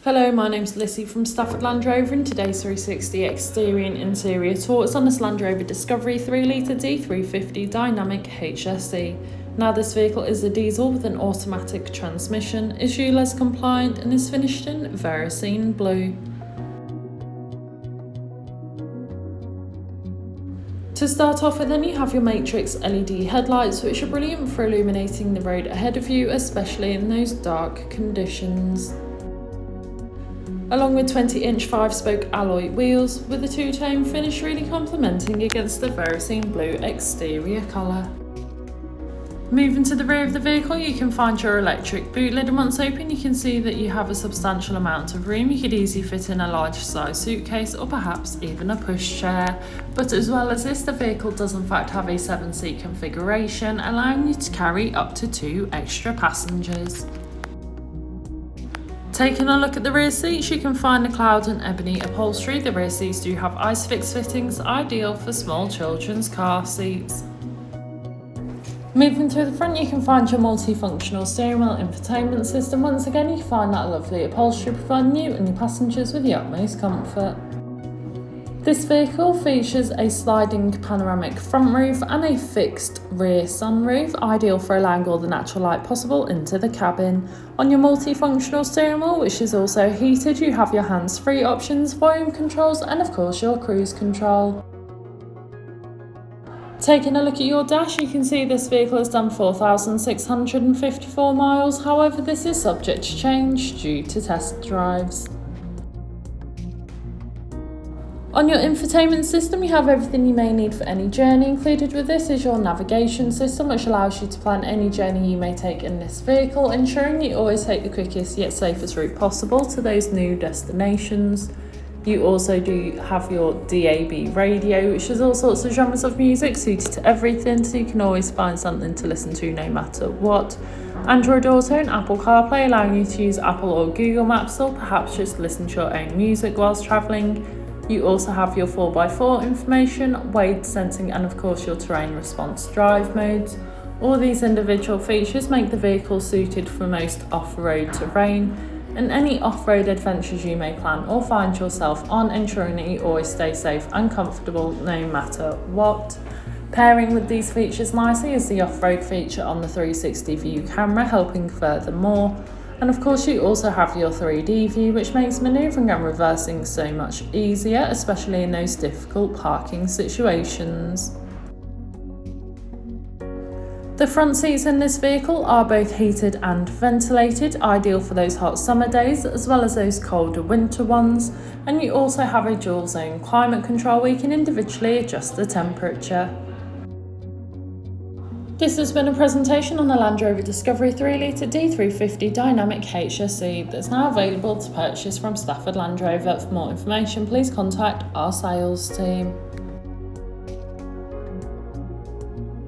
Hello, my name's Lissy from Stafford Land Rover, and today's 360 exterior and interior tour is on this Land Rover Discovery 3.0 D350 Dynamic HSE. Now this vehicle is a diesel with an automatic transmission, is ULEZ compliant and is finished in Varesine blue. To start off with, then you have your matrix LED headlights, which are brilliant for illuminating the road ahead of you, especially in those dark conditions. Along with 20-inch 5-spoke alloy wheels with a two-tone finish, really complementing against the Varesine blue exterior colour. Moving to the rear of the vehicle, you can find your electric boot lid, and once open you can see that you have a substantial amount of room. You could easily fit in a large size suitcase or perhaps even a pushchair. But as well as this, the vehicle does in fact have a 7-seat configuration, allowing you to carry up to 2 extra passengers. Taking a look at the rear seats, you can find the cloud and ebony upholstery. The rear seats do have ISOFIX fittings, ideal for small children's car seats. Moving to the front, you can find your multifunctional steering wheel infotainment system. Once again, you can find that lovely upholstery, providing you and your passengers with the utmost comfort. This vehicle features a sliding panoramic front roof and a fixed rear sunroof, ideal for allowing all the natural light possible into the cabin. On your multifunctional steering wheel, which is also heated, you have your hands-free options, volume controls and of course your cruise control. Taking a look at your dash, you can see this vehicle has done 4,654 miles, however this is subject to change due to test drives. On your infotainment system, you have everything you may need for any journey. Included with this is your navigation system, which allows you to plan any journey you may take in this vehicle, ensuring you always take the quickest yet safest route possible to those new destinations. You also do have your DAB radio, which has all sorts of genres of music suited to everything, so you can always find something to listen to no matter what. Android Auto and Apple CarPlay, allowing you to use Apple or Google Maps, or perhaps just listen to your own music whilst travelling. You also have your 4x4 information, weight sensing and of course your terrain response drive modes. All these individual features make the vehicle suited for most off-road terrain and any off-road adventures you may plan or find yourself on, ensuring that you always stay safe and comfortable no matter what. Pairing with these features nicely is the off-road feature on the 360 view camera, helping furthermore. And of course you also have your 3D view, which makes manoeuvring and reversing so much easier, especially in those difficult parking situations. The front seats in this vehicle are both heated and ventilated, ideal for those hot summer days as well as those colder winter ones. And you also have a dual zone climate control where you can individually adjust the temperature. This has been a presentation on the Land Rover Discovery 3.0 D350 Dynamic HSE that's now available to purchase from Stafford Land Rover. For more information, please contact our sales team.